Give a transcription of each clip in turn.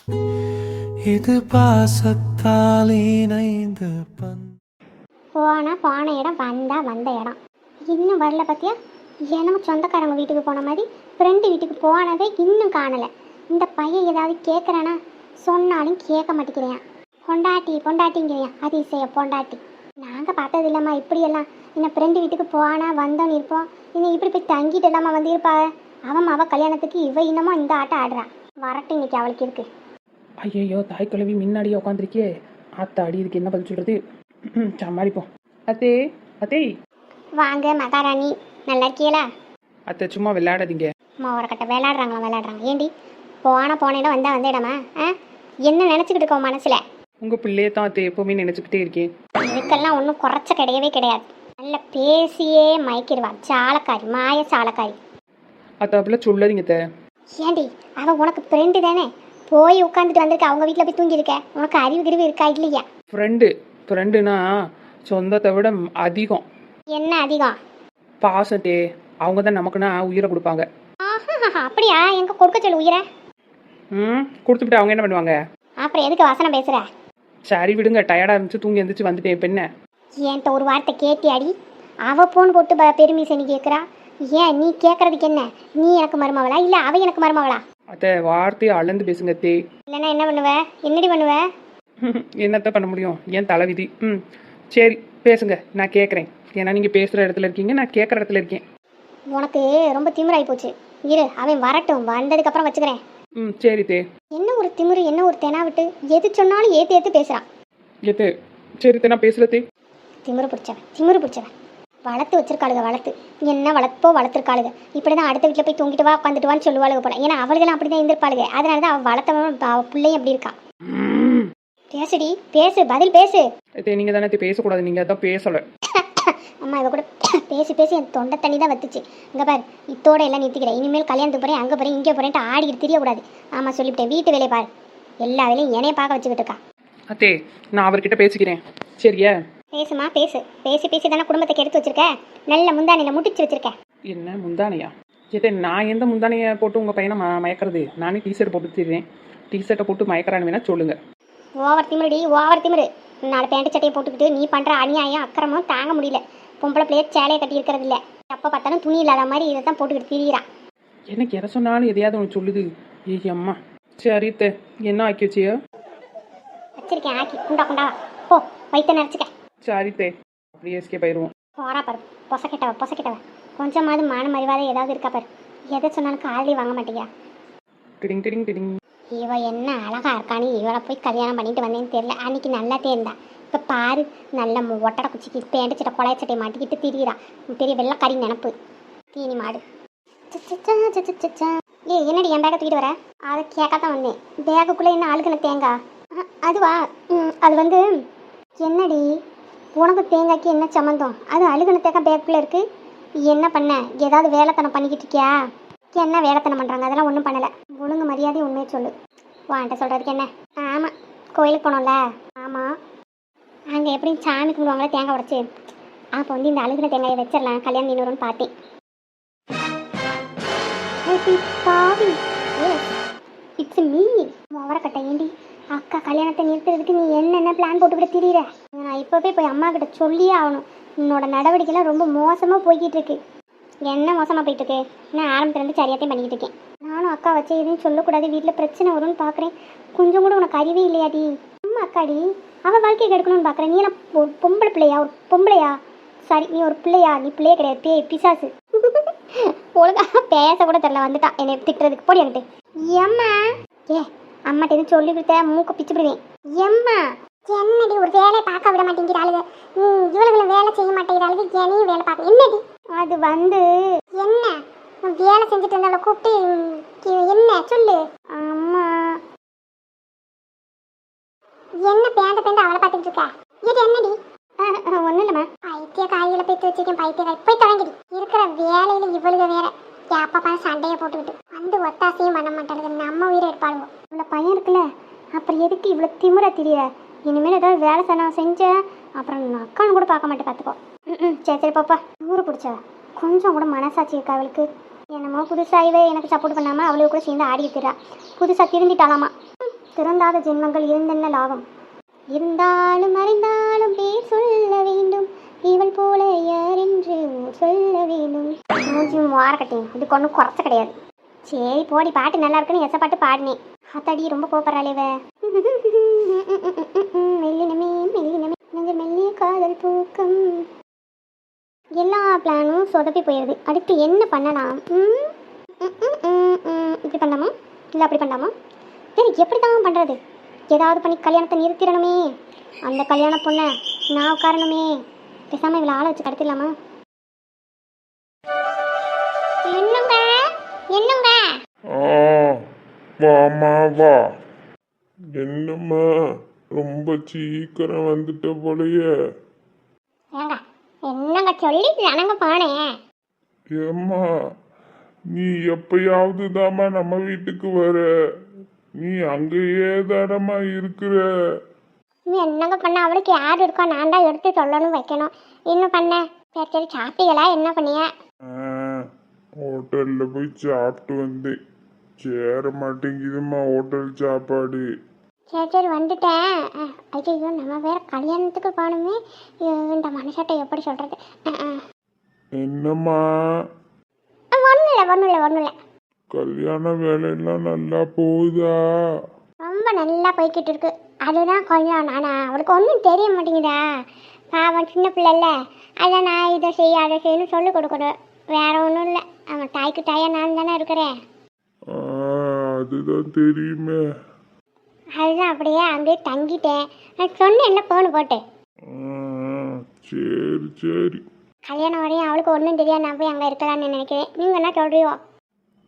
இது பாசத்தால் இணைந்த போனா போன இடம் வந்தா வந்த இடம் இன்னும் வரல பத்தியா. என்னமோ சொந்தக்காரங்க வீட்டுக்கு போன மாதிரி ஃப்ரெண்டு வீட்டுக்கு போனதே இன்னும் காணலை. இந்த பையன் ஏதாவது கேட்குறானா சொன்னாலும் கேட்க மாட்டேங்கிறேன். பொண்டாட்டி பொண்டாட்டிங்கிறேன். அதிசய பொண்டாட்டி. நாங்கள் பார்த்தது இல்லைம்மா இப்படியெல்லாம். இன்னும் ஃப்ரெண்டு வீட்டுக்கு போனா வந்தோன்னு இருப்போம். இன்னும் இப்படி போய் தங்கிட்டு இல்லாமல் வந்து இருப்பா. அவள் கல்யாணத்துக்கு இவ இன்னமும் இந்த ஆட்டம் ஆடுறா. வரட்டும் இன்னைக்கு அவளுக்கு இருக்கு. ஐயோ தாய் குழவி முன்னாடியே உட்காந்துருக்கே. ஆத்தாடி இதுக்கு என்ன பதில் சொல்கிறது? சமாளிப்போம். அத்தே அத்தே வாங்க மகாராணி, நல்லா இருக்கீங்களா? அத்தை சும்மா விளையாடாதீங்க. அம்மா ஒரு கட்ட விளையாடுறாங்க. ஏண்டி போன இடம் வந்த இடமா? என்ன நினச்சிக்கிட்டு இருக்கோம் மனசில்? உங்கள் பிள்ளையே தான் அத்தை எப்போவுமே நினச்சிக்கிட்டே இருக்கேன். இதுக்கெல்லாம் ஒன்றும் குறைச்ச கிடையவே கிடையாது. நல்ல பேசியே மயக்கிடுவா. சாலக்காரி, மாய சாலக்காரி. அத்தை அப்படிலாம் சொல்லாதீங்க அத்தை. ஏண்டி அவன் உனக்கு ஃப்ரெண்டு தானே? போய் உட்காந்துட்டு வந்திருக்க, அவங்க வீட்டில் போய் தூங்கியிருக்க. உனக்கு அறிவு கிரிவு இருக்கா இல்லையா? ஃப்ரெண்டுனா சொந்தத்தை விட அதிகம். என்ன அதிகம்? பாசத்தே. அவங்க தான் நமக்குன்னா உயிரை கொடுப்பாங்க. அப்படியா? எங்க கொடுக்க சொல்லு உயிரை. கொடுத்துட்டு அவங்க என்ன பண்ணுவாங்க? அப்புறம் எதுக்கு வசனம் பேசுற? சரி விடுங்க, டயர்டாக இருந்துச்சு தூங்கி எழுந்திரிச்சு வந்துட்டேன். இப்போ என்ன? என்கிட்ட ஒரு வார்த்தை கேட்டியாடி? அவ போன் போட்டு பெருமிஷன் கேட்குறா. ஏன் நீ கேட்கறதுக்கு என்ன? நீ எனக்கு மருமவளா இல்லை அவ எனக்கு மருமவளா? அத்தை வார்த்தையை அளந்து பேசுங்க தே. இல்லைன்னா என்ன பண்ணுவ? என்னடி பண்ணுவ? என்னத்த பண்ண முடியும்? ஏன் தலைவிதி. சரி பேசுங்க, நான் கேட்குறேன். ஏன்னா நீங்கள் பேசுகிற இடத்துல இருக்கீங்க, நான் கேட்குற இடத்துல இருக்கேன். உனக்கு ரொம்ப திமிராகி போச்சு. இரு அவன் வரட்டும், வந்ததுக்கப்புறம் வச்சுக்கிறேன். சரி தே. என்ன ஒரு திமிரு, என்ன ஒரு தெனா விட்டு எது சொன்னாலும் ஏற்று பேசுகிறான். ஏத்து சரி தே, நான் பேசல தே. திமிரு பிடிச்சவன். வளர்த்து வச்சிருக்காளுங்க. வளர்த்து என்ன வளர்த்துருக்காளுங்க. இப்படி தான் அடுத்த வீட்டில் போய் தூங்கிட்டு வா உட்காந்துட்டு வான்னு சொல்லுவாளுங்க போல. ஏன்னா அவளுக்கெல்லாம் அப்படி தான் இருந்திருப்பாளுங்க. அதனால தான் அவள் வளர்த்தவன் அவள் பிள்ளையும் அப்படி இருக்கா. பேசுடி, பேசு, பதில் பேசு. நீங்கள் தானே பேசக்கூடாது, நீங்கள் அதான் பேசலை. அம்மா இவ கூட பேசி என் தொண்டை தண்ணி தான் வத்துச்சு. இங்கே பாரு, இத்தோட எல்லாம் நிறுத்திக்கிறேன். இனிமேல் கல்யாணத்துக்கு போகிறேன், அங்கே போகிறேன், இங்கே போகிறேன்ட்டு ஆடிக்கிட்டு தெரியக்கூடாது. ஆமாம் சொல்லிவிட்டேன். வீட்டு வேலையை பாரு. எல்லா வேலையும் என்னைய பார்க்க வச்சுக்கிட்டு இருக்கா. அத்தே நான் அவர்கிட்ட பேசிக்கிறேன். சரியா? பேசுமா பேசு. பேசி தானே குடும்பத்தை கெடுத்து வச்சிருக்க. நல்ல முந்தானையில் முட்டிச்சு வச்சிருக்க. என்ன முந்தானையா? ஏதே நான் எந்த முந்தானையை போட்டு உங்கள் பையனை மயக்கிறது? நானே டிஷர்ட் போட்டு தருவேன். டிஷர்ட்டை போட்டு மயக்கிறான்னு வேணா சொல்லுங்கள். ஓவர் திமிரு. 4 பேண்ட் சட்டையை போட்டுக்கிட்டு நீ பண்ணுற அநியாயம் அக்கிரமும் தாங்க முடியல. பொம்பளை பிள்ளைய சேலையை கட்டி இருக்கிறது இல்லை. எப்போ பார்த்தாலும் துணி இல்லாத மாதிரி இதை தான் போட்டுக்கிட்டு திரியிறான். எனக்கு எதை சொன்னாலும் எதையாவது ஒன்று சொல்லுது. அம்மா சரி தே, என்ன ஆக்கி வச்சியோ? வச்சிருக்கேன் ஆக்கி. குண்டா போ, வயிற்ற நினச்சிக்க. சரி தே, அப்படியே எஸ்கேப் ஆயிடுவோம். போறா பாரு, பொசக்கிட்டவ. கொஞ்சமாவது மான மரிவாதை ஏதாவது இருக்கா பாரு. எதை சொன்னாலும் காலையே வாங்க மாட்டேங்க. டிடிங் டிடிங் டிடிங். இவ என்ன அழகா இருக்கானு இவளை போய் கல்யாணம் பண்ணிட்டு வந்தேன்னு தெரியல. அன்னைக்கு நல்லா தேர்ந்தா. இப்போ பாரு, நல்ல ஒட்டடை குச்சிக்கு பேண்ட் சட்டை கொலைய சட்டையை மாட்டிக்கிட்டு திரியிறா. பெரிய வெள்ளக்கறி நினப்பு தீனி மாடு. என்னடி என் பேக்கை தூக்கிட்டு வர? அதை கேட்கத்தான் வந்தேன். பேக்குக்குள்ளே என்ன அழுகுன தேங்காய்? அதுவா? அது வந்து என்னடி உனக்கு தேங்காய்க்கு என்ன சம்மந்தம்? அது அழுகுன தேங்காய் பேக்குள்ளே இருக்குது. என்ன பண்ண? ஏதாவது வேலைத்தனம் பண்ணிக்கிட்டு இருக்கியா? என்ன வேலைத்தனம் பண்ணுறாங்க? அதெல்லாம் ஒன்றும் பண்ணலை. ஒழுங்கு மரியாதை உண்மையை சொல்லு. வான்ட்ட சொல்கிறதுக்கு என்ன? ஆமாம், கோயிலுக்கு போனோம்ல. ஆமாம், அங்கே எப்படி சாமி கும்பிடுவாங்களே தேங்காய் உடச்சி. அப்போ வந்து இந்த அழுகின தேங்காயை வச்சிடலாம், கல்யாணம் நின்றுன்னு பார்த்தேன். இட்ஸ் மீ மொவரக்கட்டை. ஏண்டி அக்கா கல்யாணத்தை நிறுத்துறதுக்கு நீ என்னென்ன பிளான் போட்டுக்கிட்டு திரியிற? நான் இப்போவே போய் அம்மா கிட்ட சொல்லியே ஆகணும். உன்னோட நடவடிக்கைலாம் ரொம்ப மோசமாக போய்கிட்டு இருக்கு. என்ன மோசமாக போயிட்டு இருக்கு? நான் ஆரம்பத்துலேருந்து சரியாத்தையும் பண்ணிக்கிட்டு இருக்கேன். நானும் அக்கா வச்சு எதுவும் சொல்லக்கூடாது, வீட்டில் பிரச்சனை வரும்னு பார்க்குறேன். கொஞ்சம் கூட உனக்கு அறிவே இல்லையாடி? அம்மா அக்காடி, அவள் வாழ்க்கையை கெடுக்கணும்னு பார்க்குறேன். நீ எல்லாம் பொம்பளை பிள்ளையா? ஒரு பொம்பளையா? சாரி, நீ ஒரு பிள்ளையா? நீ பிள்ளையே கிடையாது, பேய் பிசாசு. ஒழுங்காக பேச கூட தெரில, வந்துட்டான் என்னை திட்டுறதுக்கு. போடி அங்கிட்டு. எம்மா அம்மாட்ட எதுவும் சொல்லி கொடுத்த மூக்க பிச்சு விடுவேன். எம்மா என்னடி ஒரு வேலையை பார்க்க விட மாட்டேங்கிறாளுங்க. இவளுகளும் வேலை செய்ய மாட்டேங்கிறாளுங்க, என்னையும் வேலை பார்க்க. என்னடி அது வந்து என்ன வேலை செஞ்சுட்டு இருந்தால கூப்பிட்டு என்ன சொல்லு. அம்மா என்ன பேண்ட அவளை பார்த்துட்டு இருக்கா? இது என்னடி? ஒன்றும் இல்லைம்மா. பைத்திய காய்களை போய் வச்சிருக்கேன். போய் தொடங்கிடி. இருக்கிற வேலையில இவளுக வேற எப்பப்பா சண்டையை போட்டுக்கிட்டு வந்து ஒத்தாசையும் பண்ண மாட்டாளுங்க. நம்ம உயிரை எடுப்பாளுவோம். இவ்வளோ பையன் இருக்குல்ல, அப்புறம் எதுக்கு இவ்வளோ திமிரா தெரியற? இனிமேல் ஏதாவது வேலை செஞ்சேன் அப்புறம் நான் அக்கானு கூட பார்க்க மாட்டேன், பார்த்துக்கோ. சரி பாப்பா. ஊரை பிடிச்சவ கொஞ்சம் கூட மனசாட்சி இருக்கா அவளுக்கு? என்னமோ புதுசாகவே எனக்கு சப்போர்ட் பண்ணாமல் அவளுக்கு கூட சேர்ந்து ஆடி இருக்கிறா. புதுசாக திருந்திட்டாலாமா? திறந்தாத ஜென்மங்கள் இருந்தென்ன லாபம், இருந்தாலும் மறைந்தாலும் பேர் சொல்ல வேண்டும், இவள் போல யார் என்று சொல்ல வேண்டும். மூஞ்சி மாறக்கட்டேன், இதுக்கு ஒன்றும் குறைச்ச கிடையாது. சரி போடி, பாட்டு நல்லா இருக்குன்னு எச பாட்டு பாடினேன். அத்தாடி ரொம்ப கோப்பறாளேவ. மெல்லினமே மெல்லினமே நெஞ்ச மெல்லிய காதல் பூக்கம். எல்லா பிளானும் சொதப்பி போயிடுது. அடுத்து என்ன பண்ணலாம்? இப்படி பண்ணலாமா இல்லை அப்படி பண்ணலாமா? சரி எப்படி தான் பண்ணுறது? ஏதாவது பண்ணி கல்யாணத்தை நிறுத்திடணுமே. அந்த கல்யாண பொண்ணை நான் உட்காரணுமே. பேசாமல் இவ்வளோ ஆளை வச்சு கடத்திடலாமா? என்னங்க என்னங்க? வாமா வா. என்னம்மா ரொம்ப சீக்கிரம் வந்துட்ட போலயே. ஏங்க என்னங்க சொல்லிட்டு தானங்க போனேன். ஏம்மா நீ எப்பயாவது தாம்மா நம்ம வீட்டுக்கு வர, நீ அங்கேயே தானம்மா இருக்கிற. நீ என்னங்க பண்ண? அவளுக்கு யார் இருக்கோ நான் தான் எடுத்து சொல்லணும் வைக்கணும். இன்னும் பண்ண. சரி சரி சாப்பிட்டீங்களா? என்ன பண்ணிய? ஹோட்டல்ல போய் சாப்பிட்டு வந்தேன். சேர மாட்டேங்குதும்மா ஹோட்டல் சாப்பாடு. சரி சரி வந்துட்டேன். ஐயோ நம்ம வேற கல்யாணத்துக்கு போகணுமே. இந்த மனுஷட்டை எப்படி சொல்றது? என்னம்மா ஒன்றும் இல்லை. கல்யாண வேலையெல்லாம் நல்லா போகுதா? ரொம்ப நல்லா போய்கிட்டு இருக்கு. அதுதான் கொஞ்சம் ஆனால் அவளுக்கு ஒன்றும் தெரிய மாட்டேங்குதா. அவன் சின்ன பிள்ளைல அதான் நான் இதை செய்ய அதை செய்யணும் சொல்லிக் கொடுக்கணும். வேற ஒன்றும் இல்லை. அவன் தாய்க்கு தாயாக நான் தானே இருக்கிறேன். அதுதான் தெரியுமே. அதுதான் அப்படியே அங்கேயே தங்கிட்டேன். நான் சொன்னேன் என்ன போன் போட்டு. சரி சரி. கல்யாணம் வரையும் அவளுக்கு ஒன்றும் தெரியாது. நான் போய் அங்கே இருக்கலாம்னு நினைக்கிறேன். நீங்கள் என்ன சொல்றியோ?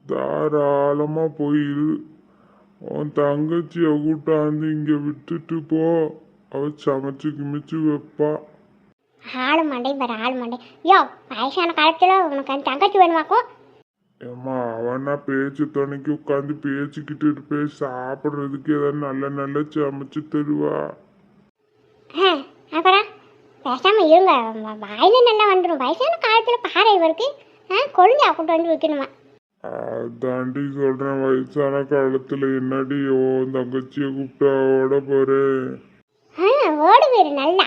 தாராளமா போயிரு. உன் தங்கச்சியை கூட்டாந்து இங்க விட்டுட்டு போ. அவ சமைச்சு கிமிச்சு வைப்பா. ஆளு மண்டை பாரு ஆளு மண்டை. யோ வயசான காலத்தில் உனக்கு அந்த தங்கச்சி வேணுமாக்கும்? ஏம்மா அவனா பேச்சு துணைக்கு உட்காந்து பேசிக்கிட்டு இருப்பேன். சாப்பிட்றதுக்கு ஏதாவது நல்ல நல்ல சமைச்சு தருவா. அப்புறம் பேசாமல் இருங்க. வாயில நல்லா வந்துடும். வயசான காலத்தில் பாறை இவருக்கு கொழுந்து கூட்டு வந்து வைக்கணுமா? அதாண்டி சொல்றேன், வயசான காலத்துல என்னடி உன் தங்கச்சியை கூப்பிட்டா ஓட போறேன். ஓடுவீர் நல்லா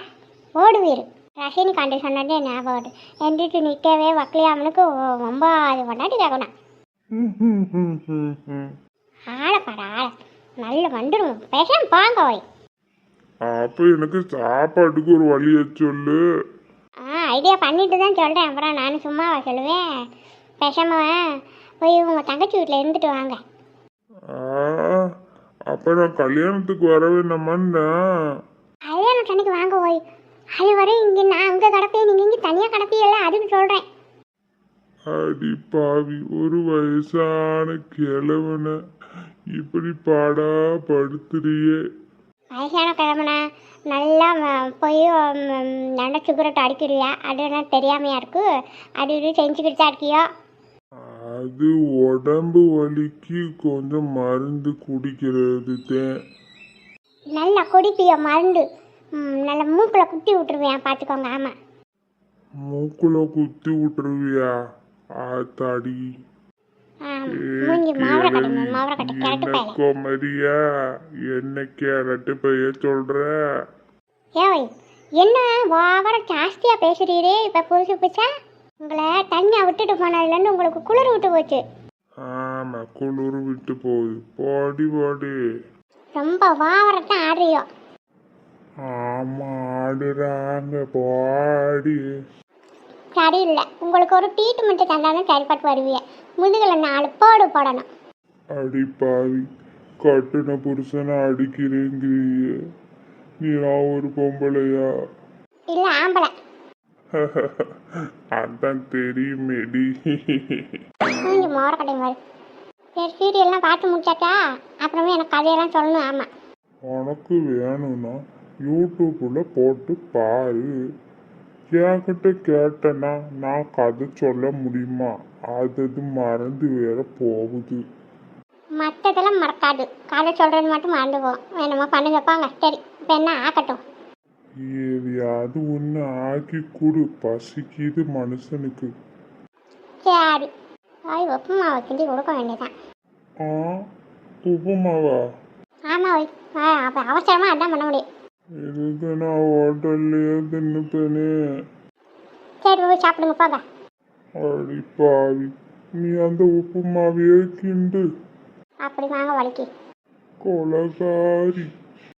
ஓடுவீர். ரஜினிகாந்த் சொன்னதே ஞாபகம். எந்திரிச்சு நிற்கவே வக்கலையாமனுக்கு ரொம்ப அது கொண்டாடி கேட்கணும். ஆளப்பாட ஆள நல்ல வந்துடும். பேசாம பாங்க போய். அப்ப எனக்கு சாப்பாட்டுக்கு ஒரு வழியை சொல்லு. ஐடியா பண்ணிட்டு தான் சொல்கிறேன். அப்புறம் நான் சும்மாவா சொல்லுவேன்? பேசாம போய் உங்கள் தங்கச்சி வீட்டில் இருந்துட்டு வாங்க. அப்ப நான் கல்யாணத்துக்கு வர வேண்டாமான்னா? கல்யாணம் தண்ணிக்கு வாங்க போய். அது வரை இங்கே நான் அங்கே கிடப்பேன், நீங்கள் இங்கே தனியாக கிடப்பீங்கல்ல, அதுக்கு சொல்கிறேன். அடி பாவி, ஒரு வயசான கிழவனை இப்படி பாடா படுத்துறியே. வயசான கிழமனா நல்லா போய் நல்லா சிகரெட் அடிக்கிறியா? அது தெரியாமையா இருக்கு. அது இது செஞ்சுக்கிட்டு தான் இருக்கியோ? அது உடம்பு வலிக்கு கொஞ்சம் மருந்து குடிக்கிறது தான். நல்லா குடிப்பியோ மருந்து? நல்லா மூக்கில் குத்தி விட்டுருவேன் பார்த்துக்கோங்க. ஆமாம் மூக்குல குத்தி விட்டுருவியா? ஆத்தாடி மூஞ்சி மாவரக்கட்டை கேரட்டு பையன். கோமரியா என்ன கேரட்டு பைய சொல்ற? ஏய் என்ன ஓவர ஜாஸ்தியாக பேசுறீரே. இப்போ புதுசு புதுசா உங்களை தனியாக விட்டுட்டு போனதுலேருந்து உங்களுக்கு குளிர் விட்டு போச்சு. ஆமா குளிர் விட்டு போகுது. பாடி பாடி ரொம்ப ஓவரத்தான் ஆடுறியோ? ஆமா ஆடுறாங்க பாடி. சரியில்லை. உங்களுக்கு ஒரு ட்ரீட்மெண்ட்டு தந்தாலும் சரிப்பட்டு வருவீங்க. முதுகில் 4 போடு போடணும். அடி பாவி, கட்டுன புருஷனை அடிக்கிறேங்கிறிய. நீ நான் ஒரு பொம்பளையா? இல்லை ஆம்பளை. அதான் தெரியுமேடி. மூஞ்சி மோரக்கட்டை மாதிரி. சரி சீரியல்லாம் பார்த்து முடிச்சாச்சா? அப்புறமே எனக்கு கதையெல்லாம் சொல்லணும். ஆமாம் உனக்கு வேணும்னா யூடியூப்ல போட்டு பாரு. என்கிட்ட கேட்டனா நான் கதை சொல்ல முடியுமா? அது மறந்து வேற போகுது. மற்றதெல்லாம் மறக்காது. கதை சொல்கிறது மட்டும் மறந்து போகும். வேணுமா பண்ணுங்க போங்க. சரி இப்போ என்ன ஆக்கட்டும்? எதையாவது ஒன்று ஆக்கி கொடு, பசிக்குது மனுஷனுக்கு. சரி உப்புமாவை கிண்டி கொடுக்க வேண்டியதான். உப்புமாவா? ஆமாம் அவசரமா அப்போ அவசரமாக அதான் பண்ண முடியும். இதுக்கு நான் ஹோட்டல்லையே தின்னுப்பேனே. சரி போய் சாப்பிடுங்க போங்க. அடி பாவி, நீ அந்த உப்புமாவையே கிண்டு. அப்படி வாங்க வலிக்கு. கொலகாரி.